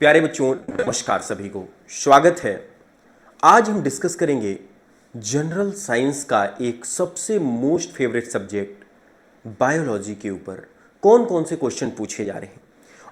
प्यारे बच्चों, नमस्कार सभी को। स्वागत है। आज हम डिस्कस करेंगे जनरल साइंस का एक सबसे मोस्ट फेवरेट सब्जेक्ट बायोलॉजी के ऊपर कौन कौन से क्वेश्चन पूछे जा रहे हैं।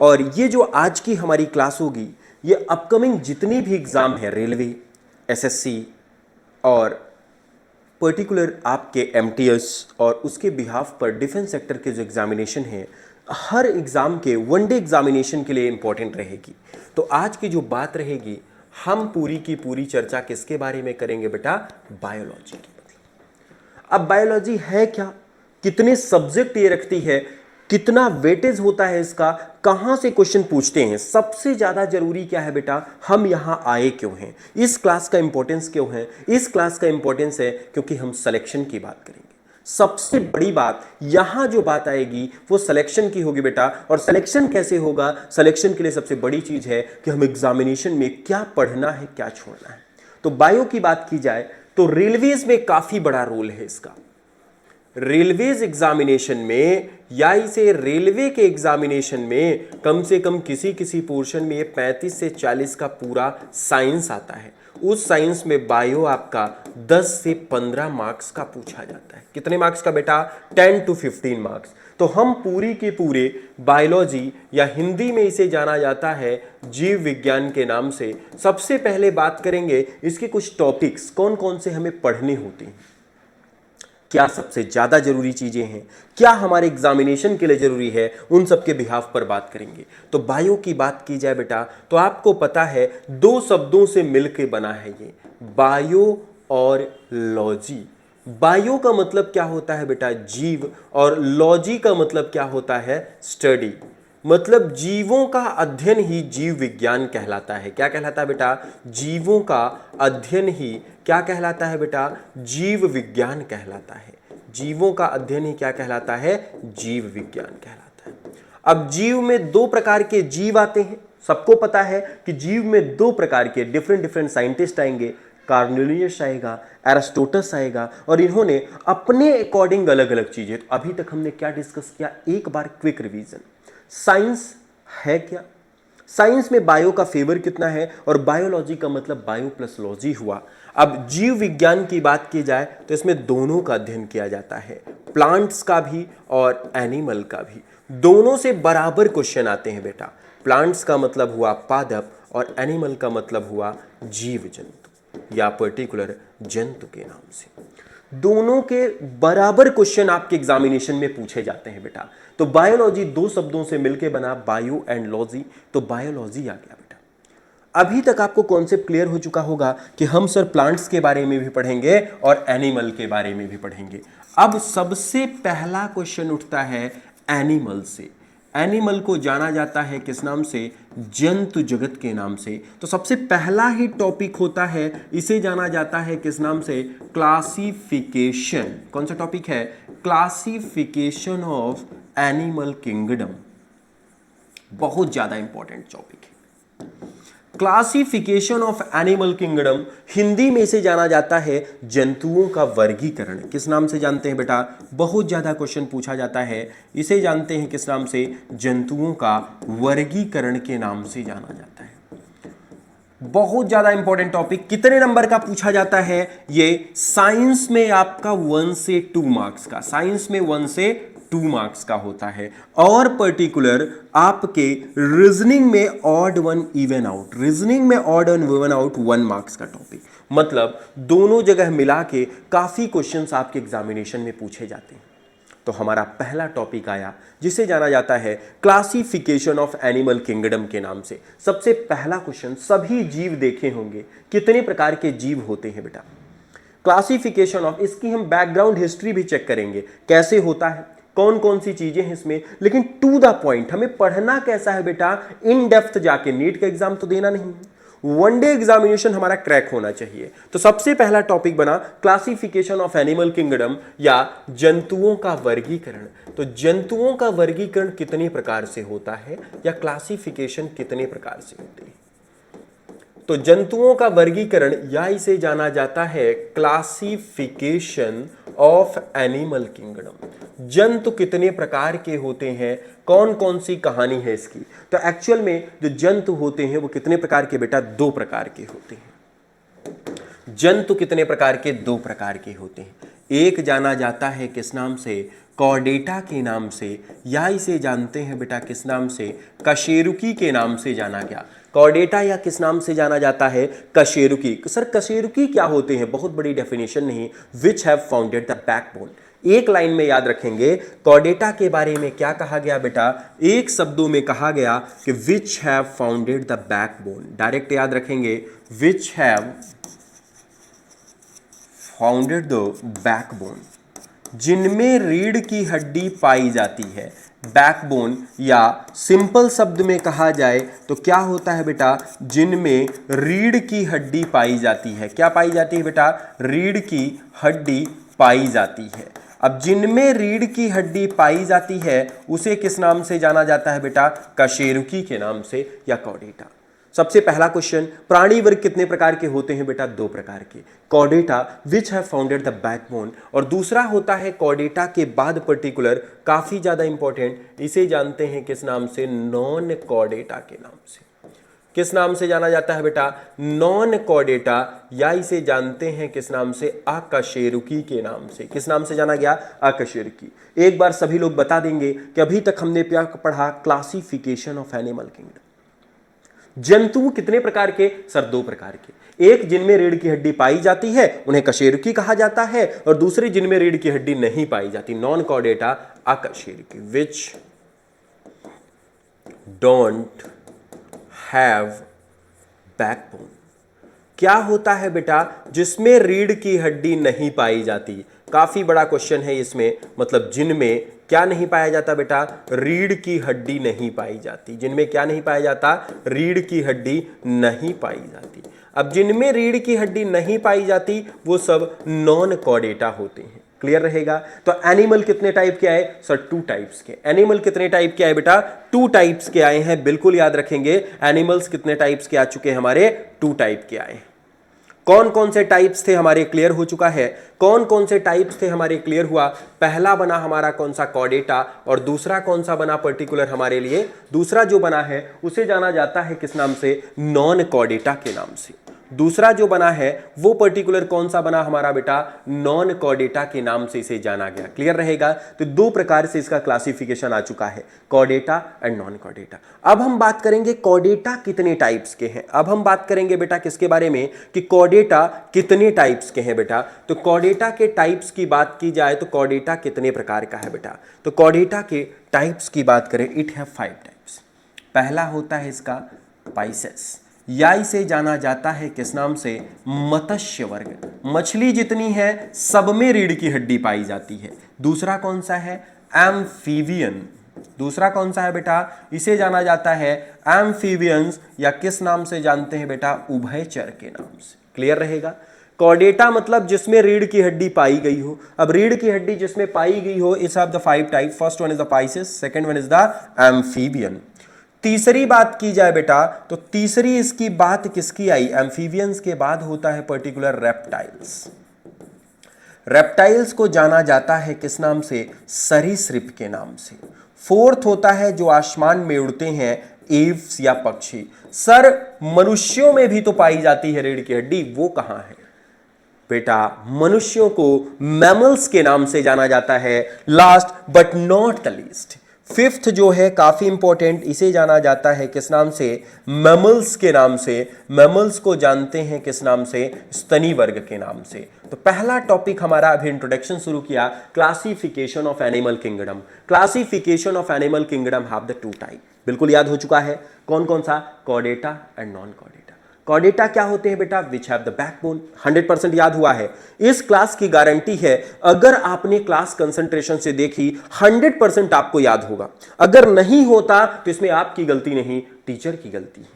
और ये जो आज की हमारी क्लास होगी, ये अपकमिंग जितनी भी एग्जाम है, रेलवे, एसएससी और पर्टिकुलर आपके एमटीएस और उसके बिहाफ पर डिफेंस सेक्टर के जो एग्जामिनेशन है, हर एग्जाम के वनडे एग्जामिनेशन के लिए इंपॉर्टेंट रहेगी। तो आज की जो बात रहेगी, हम पूरी की पूरी चर्चा किसके बारे में करेंगे बेटा? बायोलॉजी की। अब बायोलॉजी है क्या, कितने सब्जेक्ट ये रखती है, कितना वेटेज होता है इसका, कहां से क्वेश्चन पूछते हैं, सबसे ज्यादा जरूरी क्या है बेटा, हम यहां आए क्यों हैं, इस क्लास का इंपॉर्टेंस क्यों है? इस क्लास का इंपॉर्टेंस है क्योंकि हम सिलेक्शन की बात करेंगे। सबसे बड़ी बात यहां जो बात आएगी वो सिलेक्शन की होगी बेटा। और सिलेक्शन कैसे होगा? सिलेक्शन के लिए सबसे बड़ी चीज है कि हम एग्जामिनेशन में क्या पढ़ना है, क्या छोड़ना है। तो बायो की बात की जाए तो रेलवेज में काफी बड़ा रोल है इसका। रेलवेज एग्जामिनेशन में या इसे रेलवे के एग्जामिनेशन में कम से कम किसी किसी पोर्शन में ये 35 से 40 का पूरा साइंस आता है। उस साइंस में बायो आपका 10 से 15 मार्क्स का पूछा जाता है। कितने मार्क्स का बेटा? 10 to 15 मार्क्स। तो हम पूरी के पूरे बायोलॉजी या हिंदी में इसे जाना जाता है जीव विज्ञान के नाम से। सबसे पहले बात करेंगे इसके कुछ टॉपिक्स, कौन कौन से हमें पढ़ने होते हैं, क्या सबसे ज्यादा जरूरी चीजें हैं, क्या हमारे एग्जामिनेशन के लिए जरूरी है, उन सब के बिहाफ पर बात करेंगे। तो बायो की बात की जाए बेटा तो आपको पता है दो शब्दों से मिलकर बना है ये, बायो और लॉजी। बायो का मतलब क्या होता है बेटा? जीव। और लॉजी का मतलब क्या होता है? स्टडी। मतलब जीवों का अध्ययन ही जीव विज्ञान कहलाता है। क्या कहलाता है बेटा? जीवों का अध्ययन ही क्या कहलाता है बेटा? जीव विज्ञान कहलाता है। जीवों का अध्ययन ही क्या कहलाता है? जीव विज्ञान कहलाता है। अब जीव में दो प्रकार के जीव आते हैं। सबको पता है कि जीव में दो प्रकार के डिफरेंट डिफरेंट साइंटिस्ट आएंगे। कार्नेलियस आएगा, एरिस्टोटस आएगा, और इन्होंने अपने अकॉर्डिंग अलग अलग चीजें। तो अभी तक हमने क्या डिस्कस किया? एक बार क्विक रिवीजन। साइंस है क्या, साइंस में बायो का फेवर कितना है, और बायोलॉजी का मतलब बायो प्लस लॉजी हुआ। अब जीव विज्ञान की बात की जाए तो इसमें दोनों का अध्ययन किया जाता है, प्लांट्स का भी और एनिमल का भी। दोनों से बराबर क्वेश्चन आते हैं बेटा। प्लांट्स का मतलब हुआ पादप और एनिमल का मतलब हुआ जीव जंतु या पर्टिकुलर जंतु के नाम से। दोनों के बराबर क्वेश्चन आपके एग्जामिनेशन में पूछे जाते हैं बेटा। तो बायोलॉजी दो शब्दों से मिलकर बना, बायो एंड लॉजी, तो बायोलॉजी आ गया बेटा। अभी तक आपको कॉन्सेप्ट क्लियर हो चुका होगा कि हम सर प्लांट्स के बारे में भी पढ़ेंगे और एनिमल के बारे में भी पढ़ेंगे। अब सबसे पहला क्वेश्चन उठता है एनिमल से। एनिमल को जाना जाता है किस नाम से? जंतु जगत के नाम से। तो सबसे पहला ही टॉपिक होता है, इसे जाना जाता है किस नाम से? क्लासिफिकेशन। कौन सा टॉपिक है? Classification of animal kingdom. बहुत ज्यादा इंपॉर्टेंट टॉपिक है classification of animal kingdom. Hindi में इसे जाना जाता है जंतुओं का वर्गीकरण। किस नाम से जानते हैं बेटा? बहुत ज्यादा क्वेश्चन पूछा जाता है। इसे जानते हैं किस नाम से? जंतुओं का वर्गीकरण के नाम से जाना जाता है। बहुत ज्यादा इंपॉर्टेंट टॉपिक। कितने नंबर का पूछा जाता है ये? साइंस में आपका 1 से 2 मार्क्स का, साइंस में 1 से 2 मार्क्स का होता है। और पर्टिकुलर आपके रीजनिंग में odd one even out, reasoning में odd one even out 1 marks का टॉपिक। मतलब दोनों जगह मिला के काफी क्वेश्चंस आपके एग्जामिनेशन में पूछे जाते हैं। तो हमारा पहला टॉपिक आया जिसे जाना जाता है क्लासिफिकेशन ऑफ एनिमल किंगडम के नाम से। सबसे पहला क्वेश्चन, सभी जीव देखे होंगे, कितने प्रकार के जीव होते हैं बेटा? क्लासिफिकेशन ऑफ, इसकी हम बैकग्राउंड हिस्ट्री भी चेक करेंगे कैसे होता है, कौन कौन सी चीजें हैं इसमें। लेकिन टू द पॉइंट हमें पढ़ना कैसा है बेटा? इन डेप्थ जाके। नीट का एग्जाम तो देना नहीं है, वनडे एग्जामिनेशन हमारा क्रैक होना चाहिए। तो सबसे पहला टॉपिक बना क्लासिफिकेशन ऑफ एनिमल किंगडम या जंतुओं का वर्गीकरण। तो जंतुओं का वर्गीकरण कितने प्रकार से होता है या क्लासिफिकेशन कितने प्रकार से होती है? तो जंतुओं का वर्गीकरण या इसे जाना जाता है क्लासिफिकेशन ऑफ एनिमल किंगडम। जंतु कितने प्रकार के होते हैं, कौन कौन सी कहानी है इसकी। तो एक्चुअल में जो जंतु होते हैं वो कितने प्रकार के बेटा, 2 प्रकार के होते हैं। जंतु कितने प्रकार के, 2 प्रकार के होते हैं। एक जाना जाता है किस नाम से, कॉर्डेटा के नाम से, या इसे जानते हैं बेटा किस नाम से, कशेरुकी के नाम से जाना गया। कॉर्डेटा या किस नाम से जाना जाता है, कशेरुकी। सर कशेरुकी क्या होते हैं, बहुत बड़ी डेफिनेशन नहीं, which have founded the backbone. एक लाइन में याद रखेंगे कॉर्डेटा के बारे में क्या कहा गया बेटा, एक शब्दों में कहा गया कि which have founded the backbone. Direct याद रखेंगे, which have founded the backbone, जिनमें रीढ़ की हड्डी पाई जाती है। बैकबोन या सिंपल शब्द में कहा जाए तो क्या होता है बेटा, जिनमें रीढ़ की हड्डी पाई जाती है। क्या पाई जाती है बेटा, रीढ़ की हड्डी पाई जाती है। अब जिनमें रीढ़ की हड्डी पाई जाती है उसे किस नाम से जाना जाता है बेटा, कशेरुकी के नाम से या कॉर्डेटा। सबसे पहला क्वेश्चन, प्राणी वर्ग कितने प्रकार के होते हैं बेटा, 2 प्रकार के। Chordata which have founded the backbone, और दूसरा होता है कॉर्डेटा के बाद पर्टिकुलर, काफी ज्यादा इंपॉर्टेंट, इसे जानते हैं किस नाम से, नॉन कॉर्डेटा के नाम से। किस नाम से जाना जाता है बेटा, नॉन कॉर्डेटा, या इसे जानते हैं किस नाम से, अकशेरुकी के नाम से। किस नाम से जाना गया, अकशेरुकी। एक बार सभी लोग बता देंगे कि अभी तक हमने क्या पढ़ा, क्लासिफिकेशन ऑफ एनिमल किंगडम। जंतु कितने प्रकार के, सर 2 प्रकार के। एक जिनमें रीढ़ की हड्डी पाई जाती है उन्हें कशेरुकी कहा जाता है, और दूसरे जिनमें रीढ़ की हड्डी नहीं पाई जाती, नॉन कॉर्डेटा, अकशेरुकी, विच डोंट हैव बैकबोन। क्या होता है बेटा, जिसमें रीढ़ की हड्डी नहीं पाई जाती। काफी बड़ा क्वेश्चन है इसमें, मतलब जिनमें क्या नहीं पाया जाता बेटा, रीढ़ की हड्डी नहीं पाई जाती। जिनमें क्या नहीं पाया जाता, रीढ़ की हड्डी नहीं पाई जाती। अब जिनमें रीढ़ की हड्डी नहीं पाई जाती वो सब नॉन कॉर्डेटा होते हैं। क्लियर रहेगा। तो एनिमल कितने टाइप के आए, सर 2 टाइप्स के। एनिमल कितने टाइप के आए बेटा, 2 टाइप्स के आए हैं। बिल्कुल याद रखेंगे, एनिमल्स कितने टाइप्स के आ चुके हैं हमारे, 2 टाइप के आए। कौन कौन से टाइप्स थे हमारे, क्लियर हो चुका है। कौन कौन से टाइप्स थे हमारे, क्लियर हुआ। पहला बना हमारा कौन सा, कॉर्डेटा, और दूसरा कौन सा बना पर्टिकुलर हमारे लिए, दूसरा जो बना है उसे जाना जाता है किस नाम से, नॉन कॉर्डेटा के नाम से। दूसरा जो बना है वो पर्टिकुलर कौन सा बना हमारा बेटा, नॉन कॉर्डेटा के नाम से इसे जाना गया। क्लियर रहेगा। तो 2 प्रकार से इसका क्लासिफिकेशन आ चुका है, कॉर्डेटा एंड नॉन कॉर्डेटा। अब हम बात करेंगे कॉर्डेटा कितने टाइप्स के हैं। अब हम बात करेंगे बेटा किसके बारे में, कि कॉर्डेटा कितने टाइप्स के हैं बेटा। तो कॉर्डेटा के टाइप्स की बात की जाए तो कॉर्डेटा कितने प्रकार का है बेटा। तो कॉर्डेटा के टाइप्स की बात करें, इट हैव 5 टाइप्स। पहला होता है इसका पाइसेस, या इसे जाना जाता है किस नाम से, मत्स्य वर्ग। मछली जितनी है सब में रीढ़ की हड्डी पाई जाती है। दूसरा कौन सा है, एम्फीबियन। दूसरा कौन सा है बेटा, इसे जाना जाता है एम्फीबियंस, या किस नाम से जानते हैं बेटा, उभयचर के नाम से। क्लियर रहेगा। कॉर्डेटा मतलब जिसमें रीढ़ की हड्डी पाई गई हो। अब रीढ़ की हड्डी जिसमें पाई गई हो, इस of the 5 type, first one is the Pisces, second one is the amphibian. तीसरी बात की जाए बेटा तो तीसरी इसकी बात किसकी आई, एम्फीबियंस के बाद होता है पर्टिकुलर रेप्टाइल्स। रेप्टाइल्स को जाना जाता है किस नाम से, सरीसृप के नाम से। फोर्थ होता है जो आसमान में उड़ते हैं, एव्स या पक्षी। सर मनुष्यों में भी तो पाई जाती है रीढ़ की हड्डी, वो कहां है बेटा, मनुष्यों को मैमल्स के नाम से जाना जाता है। Last but not the least, fifth जो है काफी इंपॉर्टेंट, इसे जाना जाता है किस नाम से, मैमल्स के नाम से। मैमल्स को जानते हैं किस नाम से, स्तनी वर्ग के नाम से। तो पहला टॉपिक हमारा अभी इंट्रोडक्शन शुरू किया, classification of animal kingdom. Classification of animal kingdom have the 2 type, बिल्कुल याद हो चुका है। कौन कौन सा, Chordata and non Chordata. Chordata क्या होते हैं बेटा, विच हैव द बैकबोन, 100% याद हुआ है। इस क्लास की गारंटी है, अगर आपने क्लास कंसंट्रेशन से देखी 100% आपको याद होगा। अगर नहीं होता तो इसमें आपकी गलती नहीं, टीचर की गलती है।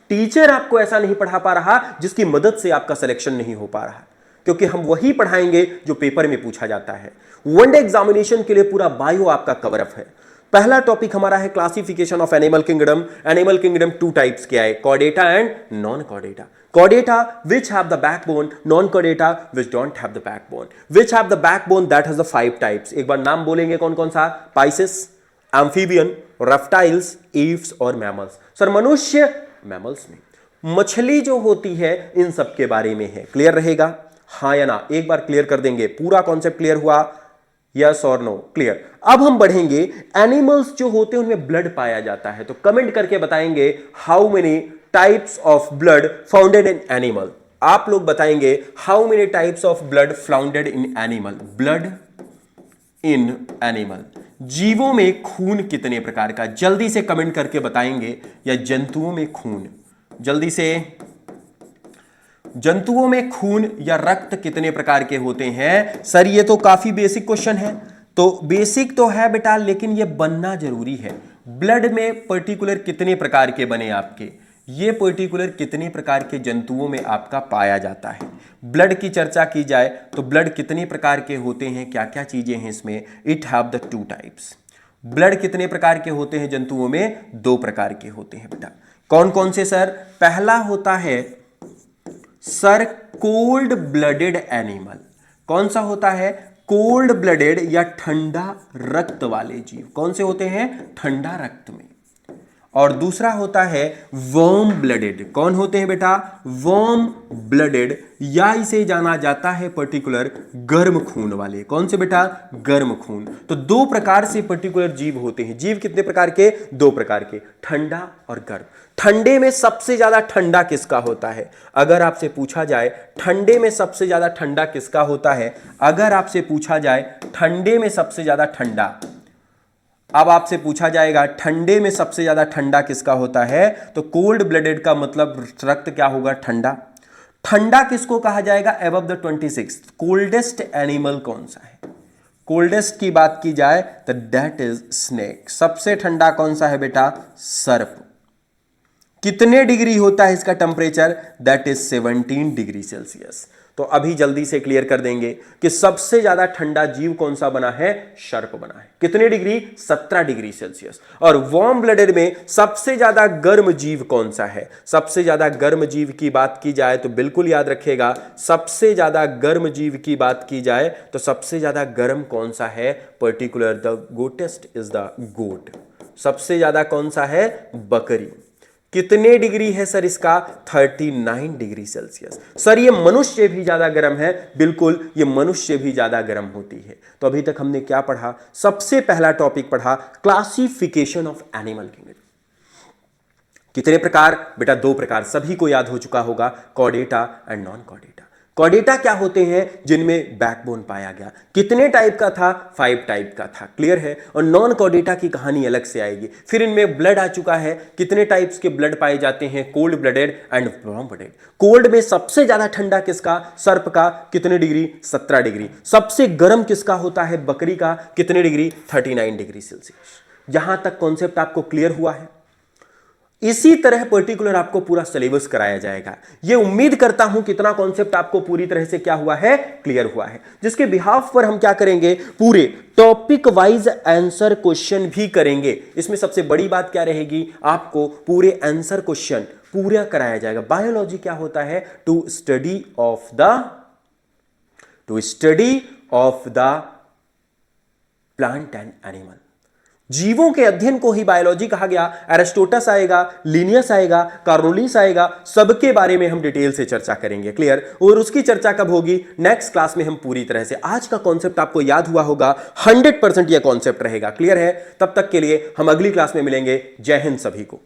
टीचर आपको ऐसा नहीं पढ़ा पा रहा जिसकी मदद से आपका सिलेक्शन नहीं हो पा रहा, क्योंकि हम वही पढ़ाएंगे जो पेपर में पूछा जाता है। वनडे एग्जामिनेशन के लिए पूरा बायो आपका कवरअप है। पहला टॉपिक हमारा है classification of animal kingdom. Animal kingdom two types के आए, Chordata and non Chordata. Chordata which have the backbone, non-chordata which don't have the backbone. Which have the backbone that has the 5 types. एक बार नाम बोलेंगे कौन कौन सा? Pisces, amphibian, reptiles, apes और mammals. Sir मनुष्य mammals में, मछली जो होती है इन सब के बारे में है। क्लियर रहेगा? हाँ या ना? एक बार क्लियर कर देंगे, पूरा कॉन्सेप्ट क्लियर हुआ? यस और नो? क्लियर। अब हम बढ़ेंगे, एनिमल्स जो होते हैं उनमें ब्लड पाया जाता है, तो कमेंट करके बताएंगे how many types of blood founded in animal. आप लोग बताएंगे how many types of blood founded in animal. Blood in animal, जीवों में खून कितने प्रकार का, जल्दी से कमेंट करके बताएंगे। या जंतुओं में खून, जल्दी से, जंतुओं में खून या रक्त कितने प्रकार के होते हैं? सर ये तो काफी बेसिक क्वेश्चन है। तो बेसिक तो है बेटा, लेकिन ये बनना जरूरी है। ब्लड में पर्टिकुलर कितने प्रकार के बने आपके, ये पर्टिकुलर कितने प्रकार के जंतुओं में आपका पाया जाता है। ब्लड की चर्चा की जाए तो ब्लड कितने प्रकार के होते हैं, क्या क्या चीजें हैं इसमें? It have the 2 types. Blood कितने प्रकार के होते हैं जंतुओं में? 2 प्रकार के होते हैं बेटा। कौन कौन से सर? पहला होता है सर कोल्ड ब्लडेड एनिमल। कौन सा होता है? कोल्ड ब्लडेड या ठंडा रक्त वाले जीव। कौन से होते हैं? ठंडा रक्त में। और दूसरा होता है वार्म ब्लडेड। कौन होते हैं बेटा? वार्म ब्लडेड, या इसे जाना जाता है पर्टिकुलर गर्म खून वाले। कौन से बेटा? गर्म खून। तो 2 प्रकार से पर्टिकुलर जीव होते हैं। जीव कितने प्रकार के? 2 प्रकार के, ठंडा और गर्म। ठंडे में सबसे ज्यादा ठंडा किसका होता है? अगर आपसे पूछा जाए ठंडे में सबसे ज्यादा ठंडा किसका होता है, अगर आपसे पूछा जाए ठंडे में सबसे ज्यादा ठंडा, अब आपसे पूछा जाएगा ठंडे में सबसे ज्यादा ठंडा किसका होता है, तो कोल्ड ब्लडेड का मतलब रक्त क्या होगा? ठंडा। ठंडा किसको कहा जाएगा? Above the 26। कोल्डेस्ट एनिमल कौन सा है? कोल्डेस्ट की बात की जाए तो दैट इज स्नेक। सबसे ठंडा कौन सा है बेटा? सर्प। कितने डिग्री होता है इसका temperature? That is 17 degree Celsius. तो अभी जल्दी से क्लियर कर देंगे कि सबसे ज्यादा ठंडा जीव कौन सा बना है? सर्प बना है। कितने डिग्री? 17 degree Celsius. और वार्म ब्लडेड में सबसे ज्यादा गर्म जीव कौन सा है? सबसे ज्यादा गर्म जीव की बात की जाए तो बिल्कुल याद रखिएगा, सबसे ज्यादा गर्म जीव की बात की जाए तो सबसे ज्यादा गर्म कौन सा है? पर्टिकुलर द गोटेस्ट इज द गोट। सबसे ज्यादा कौन सा है? बकरी। कितने डिग्री है सर इसका? 39 डिग्री सेल्सियस। सर ये मनुष्य भी ज्यादा गर्म है? बिल्कुल, ये मनुष्य भी ज्यादा गर्म होती है। तो अभी तक हमने क्या पढ़ा? सबसे पहला टॉपिक पढ़ा क्लासिफिकेशन ऑफ एनिमल किंगडम। कितने प्रकार? बेटा 2 प्रकार, सभी को याद हो चुका होगा, Chordata and non Chordata. Chordata क्या होते हैं? जिनमें बैकबोन पाया गया। कितने टाइप का था? 5 टाइप का था। क्लियर है? और नॉन कॉर्डेटा की कहानी अलग से आएगी। फिर इनमें ब्लड आ चुका है, कितने टाइप्स के ब्लड पाए जाते हैं? Cold blooded and warm blooded. Cold में सबसे ज्यादा ठंडा किसका? सर्प का। कितने डिग्री? 17 डिग्री। सबसे गर्म किसका होता है? बकरी का। कितने डिग्री? 39 degree Celsius. यहां तक कॉन्सेप्ट आपको क्लियर हुआ है? इसी तरह पर्टिकुलर आपको पूरा सिलेबस कराया जाएगा। यह उम्मीद करता हूं कितना कॉन्सेप्ट आपको पूरी तरह से क्या हुआ है? क्लियर हुआ है। जिसके बिहाफ पर हम क्या करेंगे? पूरे टॉपिक वाइज आंसर क्वेश्चन भी करेंगे। इसमें सबसे बड़ी बात क्या रहेगी? आपको पूरे आंसर क्वेश्चन पूरा कराया जाएगा। बायोलॉजी क्या होता है? To study of the plant and animal. जीवों के अध्ययन को ही बायोलॉजी कहा गया। एरिस्टोटस आएगा, लिनियस आएगा, कार्नोलिस आएगा, सबके बारे में हम डिटेल से चर्चा करेंगे। क्लियर? और उसकी चर्चा कब होगी? नेक्स्ट क्लास में हम पूरी तरह से। आज का कॉन्सेप्ट आपको याद हुआ होगा, 100% यह कॉन्सेप्ट रहेगा। क्लियर है? तब तक के लिए हम अगली क्लास में मिलेंगे। जय हिंद सभी को।